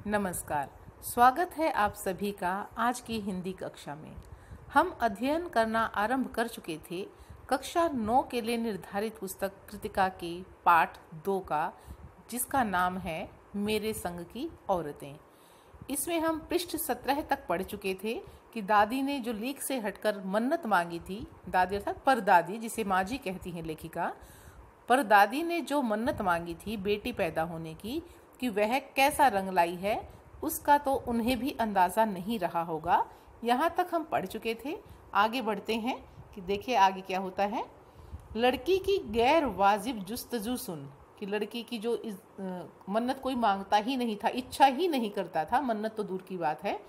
नमस्कार। स्वागत है आप सभी का आज की हिंदी कक्षा में। हम अध्ययन करना आरंभ कर चुके थे कक्षा 9 के लिए निर्धारित पुस्तक कृतिका के पाठ 2 का, जिसका नाम है मेरे संग की औरतें। इसमें हम पृष्ठ 17 तक पढ़ चुके थे कि दादी ने जो लीक से हटकर मन्नत मांगी थी, दादी अर्थात परदादी जिसे माँ जी कहती हैं लेखिका, परदादी ने जो मन्नत मांगी थी बेटी पैदा होने की, कि वह कैसा रंग लाई है उसका तो उन्हें भी अंदाज़ा नहीं रहा होगा। यहाँ तक हम पढ़ चुके थे। आगे बढ़ते हैं कि देखिए आगे क्या होता है। लड़की की गैर वाजिब जुस्तजू सुन, कि लड़की की जो मन्नत कोई मांगता ही नहीं था, इच्छा ही नहीं करता था, मन्नत तो दूर की बात है,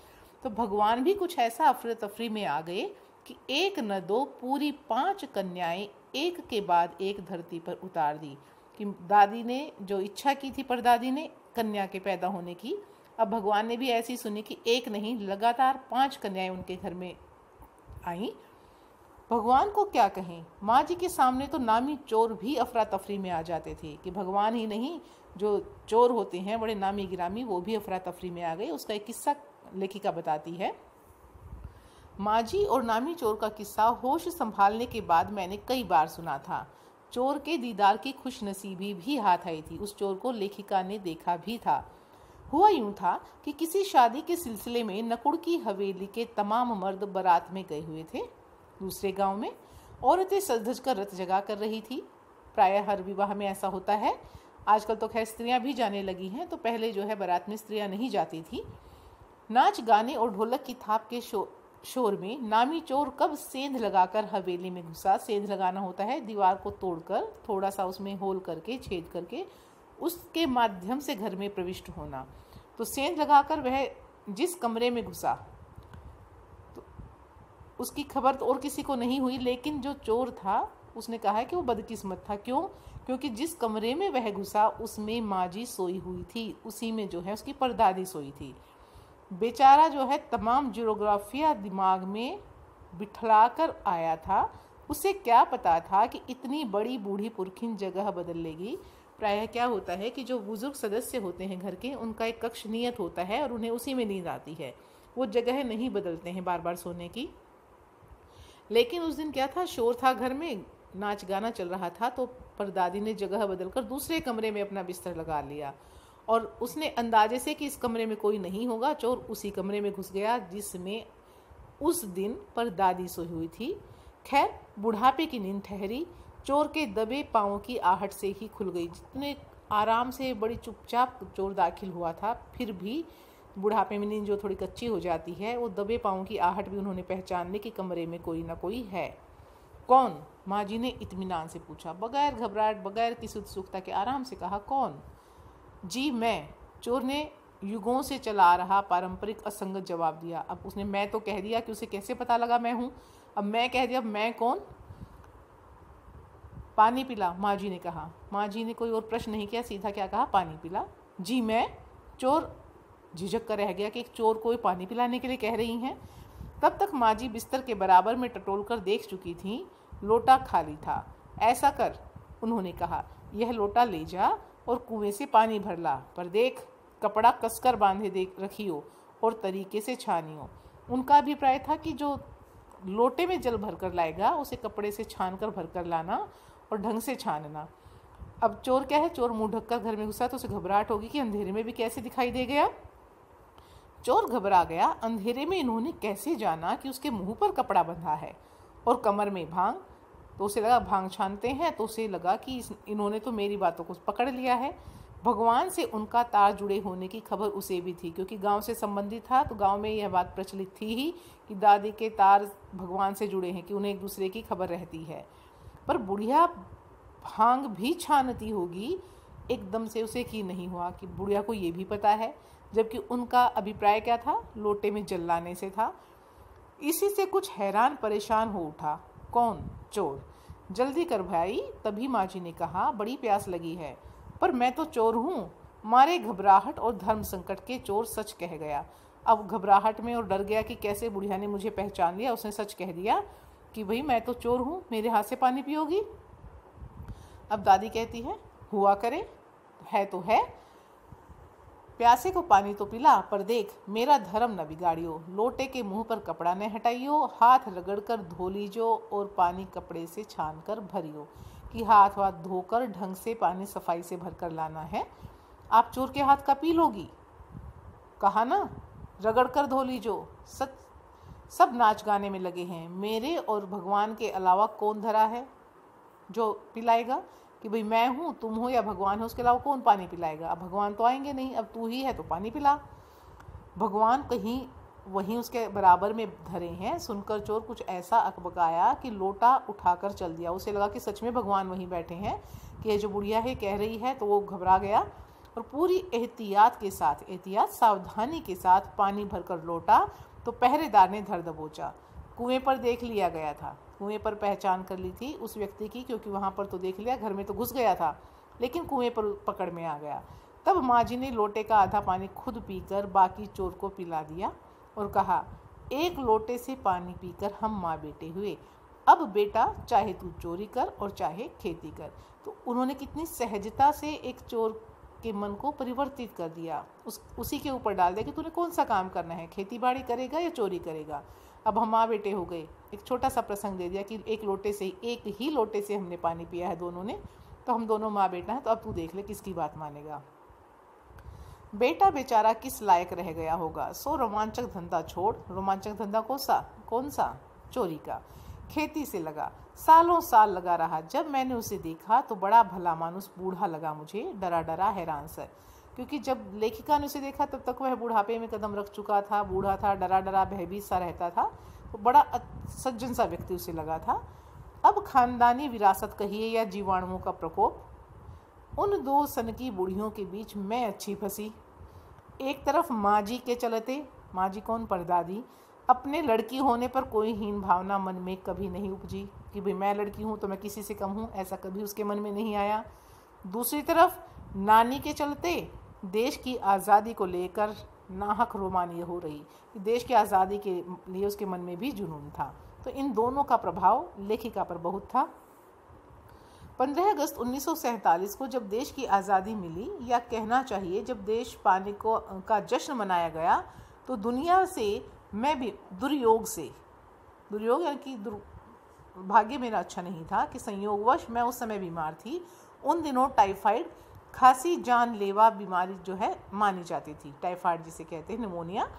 तो भगवान भी कुछ ऐसा अफरे तफरी में आ गए कि एक न दो पूरी 5 कन्याएं एक के बाद एक धरती पर उतार दी। कि दादी ने जो इच्छा की थी परदादी ने कन्या के पैदा होने की, अब भगवान ने भी ऐसी सुनी कि एक नहीं लगातार 5 कन्याएं उनके घर में आई। भगवान को क्या कहें, माँ जी के सामने तो नामी चोर भी अफरा तफरी में आ जाते थे, कि भगवान ही नहीं जो चोर होते हैं बड़े नामी गिरामी वो भी अफरा तफरी में आ गए। उसका एक किस्सा लेखिका बताती है। माँ जी और नामी चोर का किस्सा होश संभालने के बाद मैंने कई बार सुना था। चोर के दीदार की खुशनसीबी भी हाथ आई थी। उस चोर को लेखिका ने देखा भी था। हुआ यूं था कि किसी शादी के सिलसिले में नकुड़ की हवेली के तमाम मर्द बारात में गए हुए थे। दूसरे गांव में औरतें सज धज कर रत जगा कर रही थी। प्रायः हर विवाह में ऐसा होता है। आजकल तो खैर स्त्रियां भी जाने लगी हैं, तो पहले जो है बारात में स्त्रियां नहीं जाती थी। नाच गाने और ढोलक की थाप के शोर में नामी चोर कब सेंध लगाकर हवेली में घुसा। सेंध लगाना होता है दीवार को तोड़कर थोड़ा सा उसमें होल करके छेद करके उसके माध्यम से घर में प्रविष्ट होना। तो सेंध लगाकर वह जिस कमरे में घुसा तो उसकी खबर तो और किसी को नहीं हुई, लेकिन जो चोर था उसने कहा है कि वो बदकिस्मत था। क्यों? क्योंकि जिस कमरे में वह घुसा उसमें माँ जी सोई हुई थी, उसी में जो है उसकी परदादी सोई थी। बेचारा जो है तमाम ज्योग्राफिया दिमाग में बिठला कर आया था। उसे क्या पता था कि इतनी बड़ी बूढ़ी पुरखिन जगह बदल लेगी। प्रायः क्या होता है कि जो बुजुर्ग सदस्य होते हैं घर के, उनका एक कक्ष नियत होता है और उन्हें उसी में नींद आती है, वो जगह नहीं बदलते हैं बार बार सोने की। लेकिन उस दिन क्या था, शोर था घर में, नाच गाना चल रहा था, तो परदादी ने जगह बदलकर दूसरे कमरे में अपना बिस्तर लगा लिया और उसने अंदाजे से कि इस कमरे में कोई नहीं होगा, चोर उसी कमरे में घुस गया जिसमें उस दिन परदादी सोई हुई थी। खैर बुढ़ापे की नींद ठहरी। चोर के दबे पाँव की आहट से ही खुल गई। जितने आराम से बड़ी चुपचाप चोर दाखिल हुआ था, फिर भी बुढ़ापे में नींद जो थोड़ी कच्ची हो जाती है, वो दबे पाँव की आहट भी उन्होंने पहचान ली कि कमरे में कोई ना कोई है। कौन? माँ जी ने इत्मीनान से पूछा, बगैर घबराहट बगैर किसी उत्सुकता के आराम से कहा, कौन? जी मैं। चोर ने युगों से चला आ रहा पारंपरिक असंगत जवाब दिया। अब उसने मैं तो कह दिया कि उसे कैसे पता लगा मैं हूँ। अब मैं कह दिया, अब मैं कौन? पानी पिला, माँ जी ने कहा। माँ जी ने कोई और प्रश्न नहीं किया, सीधा क्या कहा, पानी पिला। जी मैं। चोर झिझक कर रह गया कि एक चोर को पानी पिलाने के लिए कह रही हैं। तब तक माँ जी बिस्तर के बराबर में टटोल कर देख चुकी थी। लोटा खाली था। ऐसा कर, उन्होंने कहा, यह लोटा ले जा और कुएं से पानी भर ला, पर देख कपड़ा कसकर बांधे देख रखियो और तरीके से छानियो। उनका अभिप्राय था कि जो लोटे में जल भरकर लाएगा उसे कपड़े से छान कर भरकर लाना और ढंग से छानना। अब चोर क्या है, चोर मुंह ढककर घर में घुसा तो उसे घबराहट होगी कि अंधेरे में भी कैसे दिखाई दे गया। चोर घबरा गया। अंधेरे में इन्होंने कैसे जाना कि उसके मुंह पर कपड़ा बंधा है और कमर में भांग। तो उसे लगा भांग छानते हैं, तो उसे लगा कि इन्होंने तो मेरी बातों को पकड़ लिया है। भगवान से उनका तार जुड़े होने की खबर उसे भी थी, क्योंकि गांव से संबंधित था, तो गांव में यह बात प्रचलित थी ही कि दादी के तार भगवान से जुड़े हैं, कि उन्हें एक दूसरे की खबर रहती है। पर बुढ़िया भांग भी छानती होगी, एकदम से उसे की नहीं हुआ कि बुढ़िया को ये भी पता है, जबकि उनका अभिप्राय क्या था, लोटे में जल लाने से था। इसी से कुछ हैरान परेशान हो उठा। कौन? चोर। जल्दी कर भाई, तभी माँ जी ने कहा, बड़ी प्यास लगी है। पर मैं तो चोर हूँ। मारे घबराहट और धर्म संकट के चोर सच कह गया। अब घबराहट में और डर गया कि कैसे बुढ़िया ने मुझे पहचान लिया, उसने सच कह दिया कि भाई मैं तो चोर हूँ, मेरे हाथ से पानी पियोगी? अब दादी कहती है, हुआ करे, है तो है। प्यासे को पानी तो पिला, पर देख मेरा धर्म न बिगाड़ियो। लोटे के मुंह पर कपड़ा न हटाइयो, हाथ रगड़कर धो लीजो और पानी कपड़े से छान कर भरियो। कि हाथ वाथ धोकर ढंग से पानी सफाई से भरकर लाना है। आप चोर के हाथ का पी लोगी, कहा ना, रगड़ कर धो लीजो। सब नाच गाने में लगे हैं। मेरे और भगवान के अलावा कौन धरा है जो पिलाएगा? कि भाई मैं हूँ, तुम हो या भगवान है, उसके अलावा कौन पानी पिलाएगा? अब भगवान तो आएंगे नहीं, अब तू ही है तो पानी पिला। भगवान कहीं वहीं उसके बराबर में धरे हैं। सुनकर चोर कुछ ऐसा अकबकाया कि लोटा उठाकर चल दिया। उसे लगा कि सच में भगवान वहीं बैठे हैं, कि ये जो बुढ़िया है कह रही है। तो वो घबरा गया और पूरी एहतियात सावधानी के साथ पानी भरकर लौटा तो पहरेदार ने धर दबोचा। कुएं पर देख लिया गया था, कुएं पर पहचान कर ली थी उस व्यक्ति की, क्योंकि वहां पर तो देख लिया, घर में तो घुस गया था, लेकिन कुएं पर पकड़ में आ गया। तब माँ जी ने लोटे का आधा पानी खुद पीकर बाकी चोर को पिला दिया और कहा, एक लोटे से पानी पीकर हम माँ बेटे हुए। अब बेटा चाहे तू चोरी कर और चाहे खेती कर। तो उन्होंने कितनी सहजता से एक चोर के मन को परिवर्तित कर दिया, उसी के ऊपर डाल दिया कि तूने कौन सा काम करना है, खेती बाड़ी करेगा या चोरी करेगा। अब हम माँ बेटे हो गए। एक छोटा सा प्रसंग दे दिया कि एक ही लोटे से हमने पानी पिया है दोनों ने, तो हम दोनों माँ बेटा हैं, तो अब तू देख ले किसकी बात मानेगा। बेटा बेचारा किस लायक रह गया होगा, सो रोमांचक धंधा छोड़। रोमांचक धंधा कौन सा? चोरी का। खेती से लगा, सालों साल लगा रहा। जब मैंने उसे देखा तो बड़ा भला मानुस बूढ़ा लगा मुझे, डरा डरा हैरान सा। क्योंकि जब लेखिका ने उसे देखा तब तक वह बुढ़ापे में कदम रख चुका था, बूढ़ा था, डरा डरा भयभीत सा रहता था। तो बड़ा सज्जन सा व्यक्ति उसे लगा था। अब खानदानी विरासत कहिए या जीवाणुओं का प्रकोप, उन दो सनकी बूढ़ियों के बीच मैं अच्छी फंसी। एक तरफ माँ जी के चलते, माँ जी कौन? परदादी। अपने लड़की होने पर कोई हीन भावना मन में कभी नहीं उपजी कि भाई मैं लड़की हूँ तो मैं किसी से कम हूँ, ऐसा कभी उसके मन में नहीं आया। दूसरी तरफ नानी के चलते देश की आज़ादी को लेकर नाहक रोमानी हो रही, देश की आज़ादी के लिए उसके मन में भी जुनून था। तो इन दोनों का प्रभाव लेखिका पर बहुत था। 15 अगस्त 1947 को जब देश की आज़ादी मिली, या कहना चाहिए जब देश पाने का जश्न मनाया गया, तो दुनिया से मैं भी दुर्योग यानी कि भाग्य मेरा अच्छा नहीं था कि संयोगवश मैं उस समय बीमार थी। उन दिनों टाइफाइड खांसी जानलेवा बीमारी जो है मानी जाती थी, टाइफाइड जिसे कहते हैं, निमोनिया।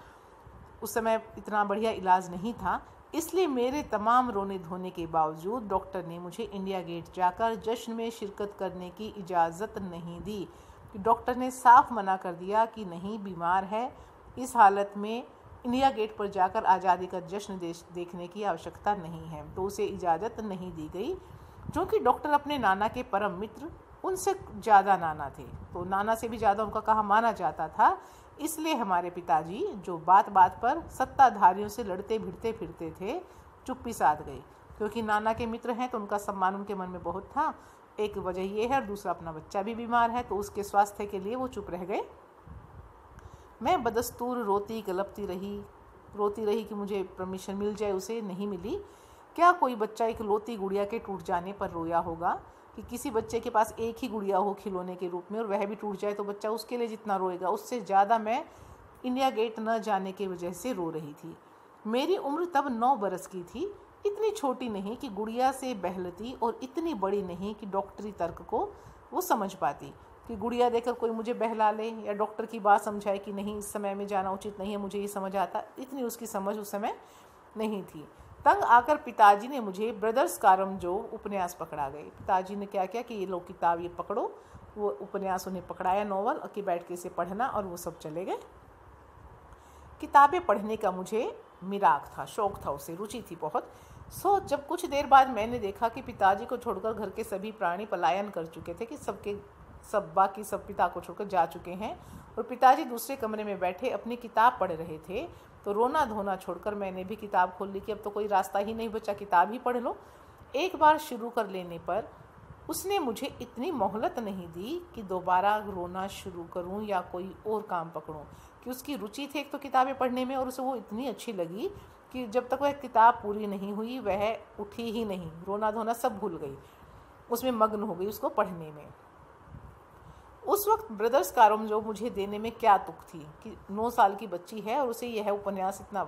उस समय इतना बढ़िया इलाज नहीं था, इसलिए मेरे तमाम रोने धोने के बावजूद डॉक्टर ने मुझे इंडिया गेट जाकर जश्न में शिरकत करने की इजाज़त नहीं दी। डॉक्टर ने साफ मना कर दिया कि नहीं, बीमार है, इस हालत में इंडिया गेट पर जाकर आज़ादी का जश्न देखने की आवश्यकता नहीं है। तो उसे इजाज़त नहीं दी गई। क्योंकि डॉक्टर अपने नाना के परम मित्र, उनसे ज़्यादा नाना थे, तो नाना से भी ज़्यादा उनका कहा माना जाता था। इसलिए हमारे पिताजी जो बात बात पर सत्ताधारियों से लड़ते भिड़ते फिरते थे, चुप्पी साध गई। क्योंकि नाना के मित्र हैं तो उनका सम्मान उनके मन में बहुत था। एक वजह ये है, और दूसरा अपना बच्चा भी बीमार है, तो उसके स्वास्थ्य के लिए वो चुप रह गए। मैं बदस्तूर रोती रही कि मुझे परमिशन मिल जाए, उसे नहीं मिली। क्या कोई बच्चा एक लोती गुड़िया के टूट जाने पर रोया होगा? कि किसी बच्चे के पास एक ही गुड़िया हो खिलौने के रूप में और वह भी टूट जाए तो बच्चा उसके लिए जितना रोएगा उससे ज़्यादा मैं इंडिया गेट न जाने की वजह से रो रही थी। मेरी उम्र तब 9 बरस की थी, इतनी छोटी नहीं कि गुड़िया से बहलती और इतनी बड़ी नहीं कि डॉक्टरी तर्क को वो समझ पाती, कि गुड़िया देकर कोई मुझे बहला ले या डॉक्टर की बात समझाए कि नहीं इस समय में जाना उचित नहीं है, मुझे ये समझ आता। इतनी उसकी समझ उस समय नहीं थी। तंग आकर पिताजी ने मुझे ब्रदर्स कारमजो उपन्यास पकड़ा गए। पिताजी ने क्या किया कि ये लो किताब, ये पकड़ो। वो उपन्यास उन्हें पकड़ाया, नॉवल, कि बैठ के इसे पढ़ना, और वो सब चले गए। किताबें पढ़ने का मुझे मिराक था, शौक था, उसे रुचि थी बहुत। सो जब कुछ देर बाद मैंने देखा कि पिताजी को छोड़कर घर के सभी प्राणी पलायन कर चुके थे, कि बाकी सब पिता को छोड़कर जा चुके हैं, और पिताजी दूसरे कमरे में बैठे अपनी किताब पढ़ रहे थे, तो रोना धोना छोड़कर मैंने भी किताब खोल ली कि अब तो कोई रास्ता ही नहीं बचा, किताब ही पढ़ लो। एक बार शुरू कर लेने पर उसने मुझे इतनी मोहलत नहीं दी कि दोबारा रोना शुरू करूं या कोई और काम पकड़ूं, कि उसकी रुचि थी एक तो किताबें पढ़ने में, और उसे वो इतनी अच्छी लगी कि जब तक वह किताब पूरी नहीं हुई वह उठी ही नहीं, रोना धोना सब भूल गई, उसमें मग्न हो गई उसको पढ़ने में। उस वक्त ब्रदर्स कारामजो मुझे देने में क्या तुक थी कि 9 साल की बच्ची है और उसे यह उपन्यास, इतना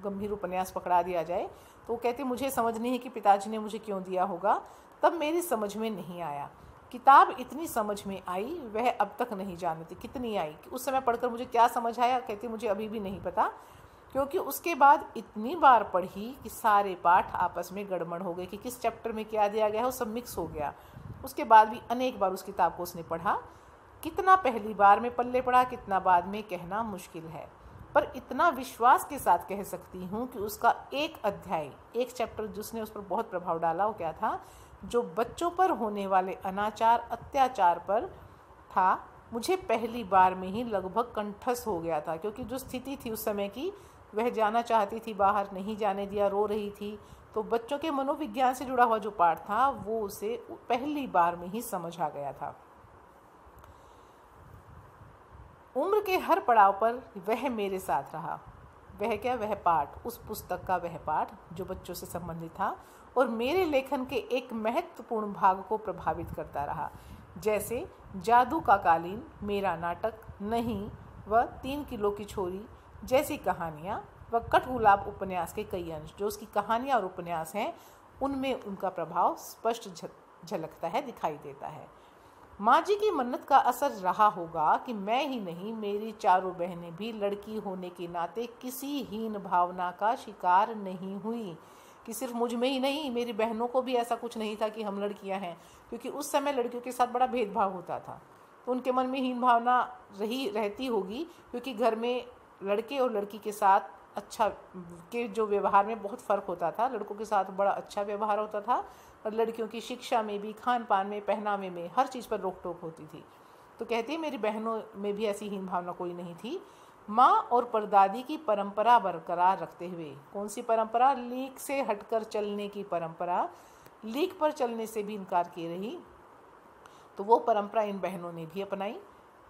गंभीर उपन्यास पकड़ा दिया जाए। तो वो कहते मुझे समझ नहीं है कि पिताजी ने मुझे क्यों दिया होगा, तब मेरी समझ में नहीं आया। किताब इतनी समझ में आई वह अब तक नहीं जानती। कितनी आई कि उस समय पढ़कर मुझे क्या समझ आया, कहती मुझे अभी भी नहीं पता, क्योंकि उसके बाद इतनी बार पढ़ी कि सारे पाठ आपस में गड़बड़ हो गए कि किस चैप्टर में क्या दिया गया है, वो सब मिक्स हो गया। उसके बाद भी अनेक बार उस किताब को उसने पढ़ा। कितना पहली बार में पल्ले पड़ा, कितना बाद में कहना मुश्किल है, पर इतना विश्वास के साथ कह सकती हूँ कि उसका एक अध्याय, एक चैप्टर जिसने उस पर बहुत प्रभाव डाला, वो क्या था, जो बच्चों पर होने वाले अनाचार अत्याचार पर था। मुझे पहली बार में ही लगभग कंठस्थ हो गया था, क्योंकि जो स्थिति थी उस समय की, वह जाना चाहती थी बाहर, नहीं जाने दिया, रो रही थी। तो बच्चों के मनोविज्ञान से जुड़ा हुआ जो पाठ था वो उसे पहली बार में ही समझ आ गया था। उम्र के हर पड़ाव पर वह मेरे साथ रहा। वह क्या, वह पाठ, उस पुस्तक का वह पाठ जो बच्चों से संबंधित था और मेरे लेखन के एक महत्वपूर्ण भाग को प्रभावित करता रहा, जैसे जादू का कालीन, मेरा नाटक, नहीं, व 3 किलो की छोरी जैसी कहानियाँ, व कठगुलाब उपन्यास के कई अंश, जो उसकी कहानियाँ और उपन्यास हैं, उनमें उनका प्रभाव स्पष्ट झलकता है, दिखाई देता है। माँ जी की मन्नत का असर रहा होगा कि मैं ही नहीं, मेरी चारों बहनें भी लड़की होने के नाते किसी हीन भावना का शिकार नहीं हुई, कि सिर्फ मुझ में ही नहीं, मेरी बहनों को भी ऐसा कुछ नहीं था कि हम लड़कियां हैं, क्योंकि उस समय लड़कियों के साथ बड़ा भेदभाव होता था। तो उनके मन में हीन भावना रहती होगी, क्योंकि घर में लड़के और लड़की के साथ अच्छा के जो व्यवहार में बहुत फ़र्क होता था। लड़कों के साथ बड़ा अच्छा व्यवहार होता था और लड़कियों की शिक्षा में भी, खान पान में, पहनावे में, हर चीज़ पर रोक टोक होती थी। तो कहती है मेरी बहनों में भी ऐसी हीन भावना कोई नहीं थी। माँ और परदादी की परंपरा बरकरार रखते हुए, कौन सी परंपरा, लीक से हटकर चलने की परंपरा, लीक पर चलने से भी इनकार की रही, तो वो परंपरा इन बहनों ने भी अपनाई।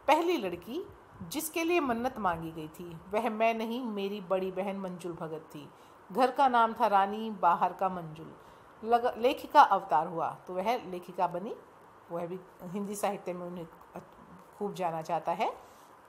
पहली लड़की जिसके लिए मन्नत मांगी गई थी वह मैं नहीं, मेरी बड़ी बहन मंजुल भगत थी। घर का नाम था रानी, बाहर का मंजुल। लेखिका अवतार हुआ तो वह लेखिका बनी। वह भी हिंदी साहित्य में उन्हें खूब जाना जाता है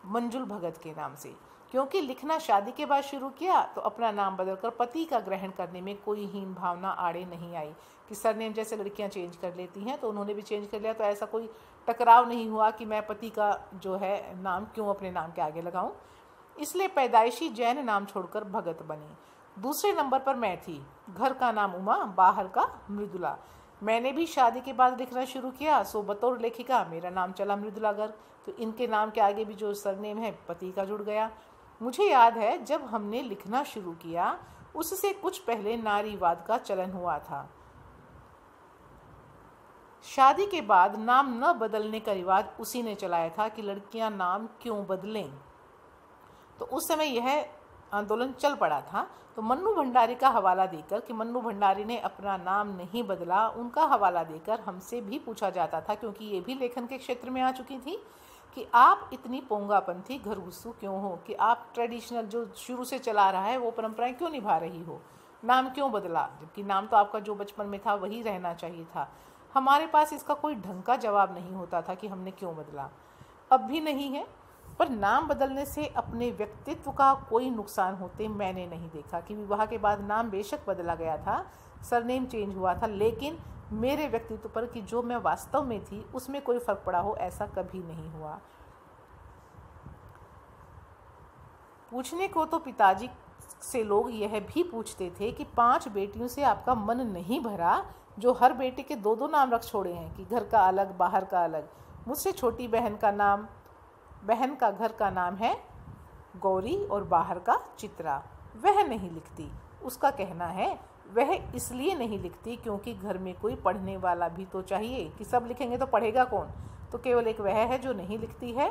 मंजुल भगत के नाम से, क्योंकि लिखना शादी के बाद शुरू किया तो अपना नाम बदलकर पति का ग्रहण करने में कोई हीन भावना आड़े नहीं आई कि सरनेम जैसे लड़कियां चेंज कर लेती हैं, तो उन्होंने भी चेंज कर लिया। तो ऐसा कोई टकराव नहीं हुआ कि मैं पति का जो है नाम क्यों अपने नाम के आगे लगाऊं। इसलिए पैदाइशी जैन नाम छोड़कर भगत बनी। दूसरे नंबर पर मैं थी, घर का नाम उमा, बाहर का मृदुला। मैंने भी शादी के बाद लिखना शुरू किया, सो बतौर लेखिका मेरा नाम चला मृदुला गर्ग। तो इनके नाम के आगे भी जो सरनेम है पति का जुड़ गया। मुझे याद है जब हमने लिखना शुरू किया उससे कुछ पहले नारीवाद का चलन हुआ था। शादी के बाद नाम न बदलने का रिवाज उसी ने चलाया था कि लड़कियां नाम क्यों बदलें। तो उस समय यह आंदोलन चल पड़ा था। तो मन्नू भंडारी का हवाला देकर कि मन्नू भंडारी ने अपना नाम नहीं बदला, उनका हवाला देकर हमसे भी पूछा जाता था, क्योंकि ये भी लेखन के क्षेत्र में आ चुकी थी, कि आप इतनी पोंगापंथी घरघुस्सू क्यों हो, कि आप ट्रेडिशनल जो शुरू से चला रहा है वो परंपराएं क्यों निभा रही हो, नाम क्यों बदला, जबकि नाम तो आपका जो बचपन में था वही रहना चाहिए था। हमारे पास इसका कोई ढंग का जवाब नहीं होता था कि हमने क्यों बदला। अब भी नहीं है, पर नाम बदलने से अपने व्यक्तित्व का कोई नुकसान होते मैंने नहीं देखा। कि विवाह के बाद नाम बेशक बदला गया था, सरनेम चेंज हुआ था, लेकिन मेरे व्यक्तित्व पर कि जो मैं वास्तव में थी उसमें कोई फर्क पड़ा हो, ऐसा कभी नहीं हुआ। पूछने को तो पिताजी से लोग यह भी पूछते थे कि 5 बेटियों से आपका मन नहीं भरा, जो हर बेटे के 2-2 नाम रख छोड़े हैं, कि घर का अलग, बाहर का अलग। मुझसे छोटी बहन का घर का नाम है गौरी और बाहर का चित्रा। वह नहीं लिखती। उसका कहना है वह इसलिए नहीं लिखती क्योंकि घर में कोई पढ़ने वाला भी तो चाहिए, कि सब लिखेंगे तो पढ़ेगा कौन, तो केवल एक वह है जो नहीं लिखती है।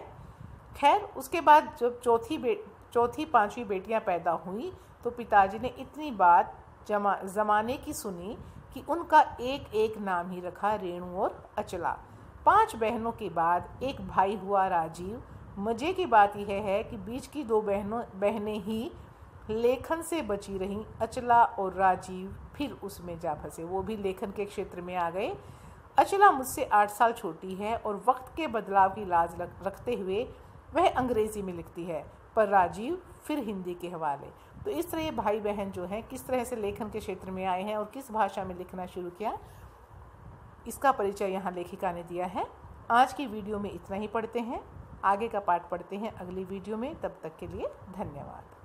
खैर, उसके बाद जब चौथी 5वीं बेटियां पैदा हुई तो पिताजी ने इतनी बात जमाने की सुनी कि उनका एक नाम ही रखा, रेणु और अचला। 5 बहनों के बाद एक भाई हुआ राजीव। मज़े की बात यह है कि बीच की 2 बहनें ही लेखन से बची रहीं। अचला और राजीव फिर उसमें जा फंसे, वो भी लेखन के क्षेत्र में आ गए। अचला मुझसे 8 साल छोटी है और वक्त के बदलाव की लाज रखते हुए वह अंग्रेज़ी में लिखती है, पर राजीव फिर हिंदी के हवाले। तो इस तरह ये भाई बहन जो हैं किस तरह से लेखन के क्षेत्र में आए हैं और किस भाषा में लिखना शुरू किया, इसका परिचय यहाँ लेखिका ने दिया है। आज की वीडियो में इतना ही पढ़ते हैं, आगे का पाठ पढ़ते हैं अगली वीडियो में। तब तक के लिए धन्यवाद।